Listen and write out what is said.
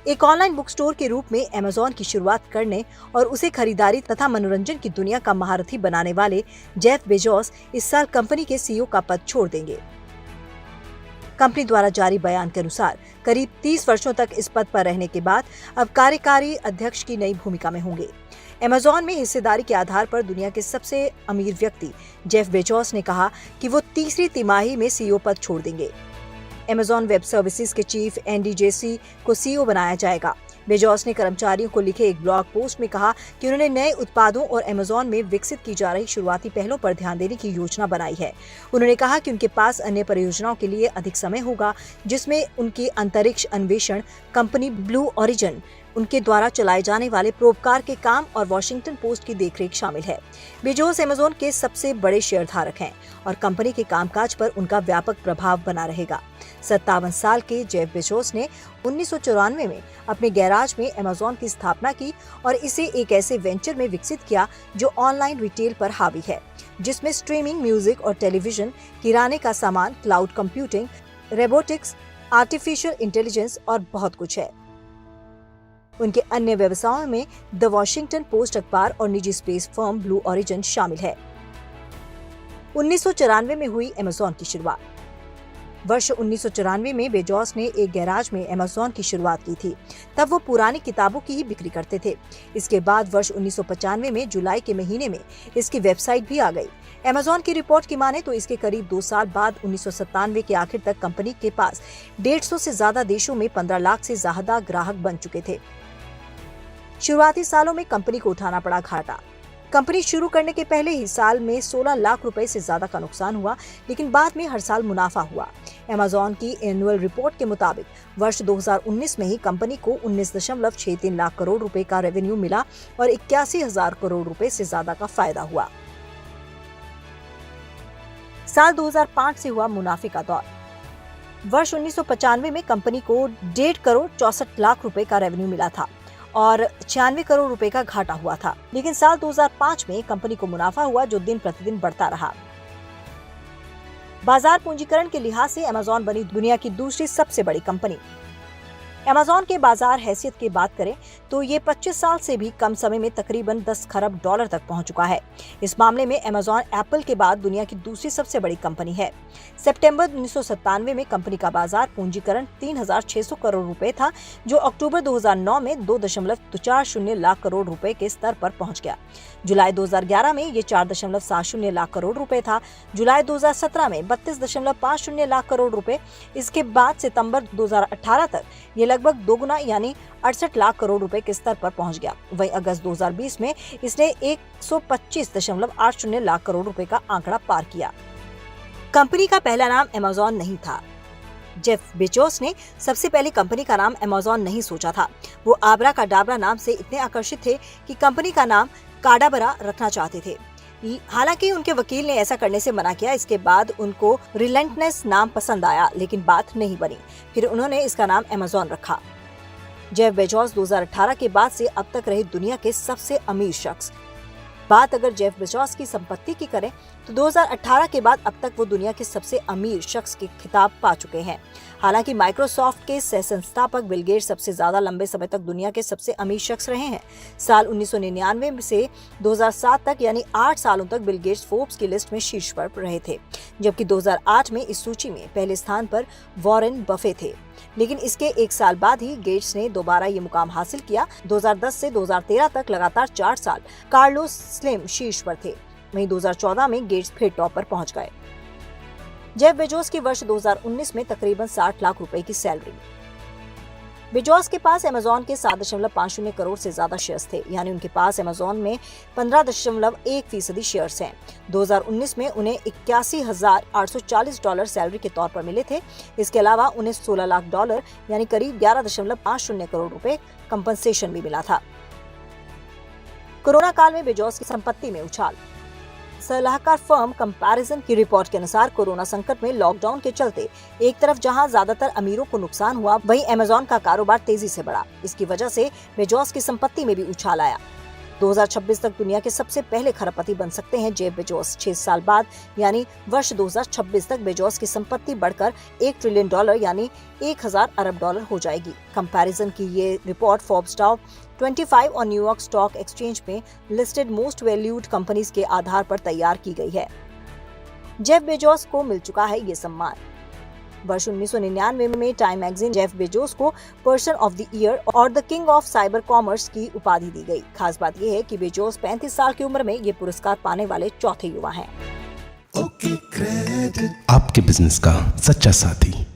एक online book store के रूप में अमेज़न की शुरुआत करने और उसे खरीदारी तथा मनोरंजन की दुनिया का महारथी बनाने वाले जेफ बेजोस इस साल कंपनी के सीईओ का पद छोड़ देंगे। कंपनी द्वारा जारी बयान के अनुसार करीब 30 वर्षों तक इस पद पर रहने के बाद अब कार्यकारी अध्यक्ष की नई भूमिका में होंगे। अमेज़न में हिस्सेदारी के आधार पर दुनिया के सबसे अमीर व्यक्ति जेफ बेजोस ने कहा कि वो तीसरी तिमाही में सीईओ पद छोड़ देंगे। अमेज़न वेब सर्विसेज के चीफ एंडी जेसी को सीईओ बनाया जाएगा। बेजोस ने कर्मचारियों को लिखे एक ब्लॉग पोस्ट में कहा कि उन्होंने नए उत्पादों और अमेज़न में विकसित की जा रही शुरुआती पहलों पर ध्यान देने की योजना बनाई है। उन्होंने कहा कि उनके पास अन्य परियोजनाओं के लिए अधिक समय होगा, जिसमें उनकी अंतरिक्ष अन्वेषण कंपनी ब्लू ओरिजिन, उनके द्वारा चलाए जाने वाले परोपकार के काम और वॉशिंगटन पोस्ट की देखरेख शामिल है। बेजोस अमेज़न के सबसे बड़े शेयरधारक हैं और कंपनी के कामकाज पर उनका व्यापक प्रभाव बना रहेगा। 57 साल के जेफ बेजोस ने 1994 में अपने गैराज में अमेज़न की स्थापना की और इसे एक ऐसे वेंचर में विकसित किया जो ऑनलाइन रिटेल पर हावी है, जिसमें स्ट्रीमिंग, म्यूजिक और टेलीविजन, किराने का सामान, cloud computing, robotics, artificial intelligence और बहुत कुछ है। उनके अन्य व्यवसायों में द वॉशिंगटन पोस्ट अखबार और निजी स्पेस फर्म ब्लू ओरिजिन शामिल है। 1994 में हुई अमेज़न की शुरुआत। वर्ष 1994 में बेजोस ने एक गैराज में अमेज़न की शुरुआत की थी। तब वो पुरानी किताबों की ही बिक्री करते थे। इसके बाद वर्ष 1995 में जुलाई के महीने में इसकी वेबसाइट भी आ गई। अमेज़न की रिपोर्ट की माने तो इसके करीब 2 साल बाद 1997 के आखिर तक कंपनी के पास 150 से ज्यादा देशों में 15 लाख से ज्यादा ग्राहक बन चुके थे। शुरुआती सालों में कंपनी को उठाना पड़ा घाटा। कंपनी शुरू करने के पहले ही साल में 16 लाख रुपए से ज्यादा का नुकसान हुआ, लेकिन बाद में हर साल मुनाफा हुआ। अमेज़न की एनुअल रिपोर्ट के मुताबिक वर्ष 2019 में ही कंपनी को 19.63 लाख करोड़ रुपए का रेवेन्यू मिला और 81,000 करोड़ रुपए से ज्यादा का फायदा हुआ। साल 2005 से हुआ मुनाफे का दौर। वर्ष 1995 में कंपनी को 1.5 करोड़ 64 लाख रुपए का रेवेन्यू मिला था और 96 करोड़ रुपए का घाटा हुआ था, लेकिन साल 2005 में कंपनी को मुनाफा हुआ जो दिन प्रतिदिन बढ़ता रहा। बाजार पूंजीकरण के लिहाज से अमेज़न बनी दुनिया की दूसरी सबसे बड़ी कंपनी। अमेज़न के बाजार हैसियत की बात करें तो ये 25 साल से भी कम समय में तकरीबन 10 खरब डॉलर तक पहुंच चुका है। इस मामले में अमेज़न एप्पल के बाद दुनिया की दूसरी सबसे बड़ी कंपनी है। सितंबर 1997 में कंपनी का बाजार पूंजीकरण 3,600 करोड़ रुपए था, जो अक्टूबर 2009 में 2.40 लाख करोड़ रुपए के स्तर पर पहुंच गया। जुलाई 2011 में ये 4.70 लाख करोड़ रुपए था। जुलाई 2017 में 32.50 लाख करोड़ रुपए। इसके बाद सितंबर 2018 तक ये लगभग दोगुना यानी 68 लाख करोड़ रुपए के स्तर पर पहुंच गया। वहीं अगस्त 2020 में इसने 125.80 लाख करोड़ रुपए का आंकड़ा पार किया। कंपनी का पहला नाम अमेज़न नहीं था। जेफ बेजोस ने सबसे पहले कंपनी का नाम अमेज़न नहीं सोचा था। वो आबरा काडाबरा नाम से इतने आकर्षित थे कि कंपनी का नाम काडाबरा रखना चाहते थे। हालांकि उनके वकील ने ऐसा करने से मना किया। इसके बाद उनको रिलेंटनेस नाम पसंद आया, लेकिन बात नहीं बनी। फिर उन्होंने इसका नाम अमेज़न रखा। जेफ बेजोस 2018 के बाद से अब तक रहे दुनिया के सबसे अमीर शख्स। बात अगर जेफ बेजोस की संपत्ति की करें तो 2018 के बाद अब तक वो दुनिया के सबसे अमीर शख्स के खिताब पा चुके हैं। हालांकि माइक्रोसॉफ्ट के सह संस्थापक बिल गेट्स सबसे ज्यादा लंबे समय तक दुनिया के सबसे अमीर शख्स रहे हैं। साल 1999 से 2007 तक यानी 8 सालों तक बिल गेट्स फोर्ब्स की लिस्ट में शीर्ष पर रहे थे, जबकि 2008 में इस सूची में पहले स्थान पर वॉरेन बफे थे। लेकिन इसके 1 साल बाद ही गेट्स ने दोबारा ये मुकाम हासिल किया। 2010 से 2013 तक लगातार 4 साल कार्लोस स्लिम शीर्ष पर थे। वहीं 2014 में गेट्स फिर टॉप पर पहुंच गए। जेफ बेजोस की वर्ष 2019 में तकरीबन 60 लाख रुपए की सैलरी। बेजोस के पास अमेज़न के 7.50 करोड़ से ज्यादा शेयर्स थे, यानी उनके पास अमेज़न में 15.1% शेयर्स हैं। 2019 में उन्हें $81,840 सैलरी के तौर पर मिले थे। इसके अलावा उन्हें $16 लाख यानी करीब 11.50 करोड़ रुपए कंपनसेशन भी मिला था। कोरोना काल में बेजोस की संपत्ति में उछाल। सलाहकार फर्म कंपैरिजन की रिपोर्ट के अनुसार कोरोना संकट में लॉकडाउन के चलते एक तरफ जहां ज्यादातर अमीरों को नुकसान हुआ, वहीं अमेज़न का कारोबार तेजी से बढ़ा। इसकी वजह से बेजोस की संपत्ति में भी उछाल आया। 2026 तक दुनिया के सबसे पहले खरबपति बन सकते हैं जेफ बेजोस। 6 साल बाद यानी वर्ष 2026 तक बेजोस की संपत्ति बढ़कर $1 ट्रिलियन यानी 1000 अरब डॉलर हो जाएगी। कंपैरिजन की ये रिपोर्ट फोर्ब्स टॉप 25 और न्यूयॉर्क स्टॉक एक्सचेंज में लिस्टेड मोस्ट वैल्यूड कंपनीज के आधार पर तैयार की गई है। जेफ बेजोस को मिल चुका है ये सम्मान। वर्ष 1999 में टाइम मैगजीन जेफ बेजोस को पर्सन ऑफ द ईयर और the king of cyber commerce की उपाधि दी गई। खास बात यह है कि बेजोस 35 साल की उम्र में ये पुरस्कार पाने वाले चौथे युवा हैं। आपके बिजनेस का सच्चा साथी।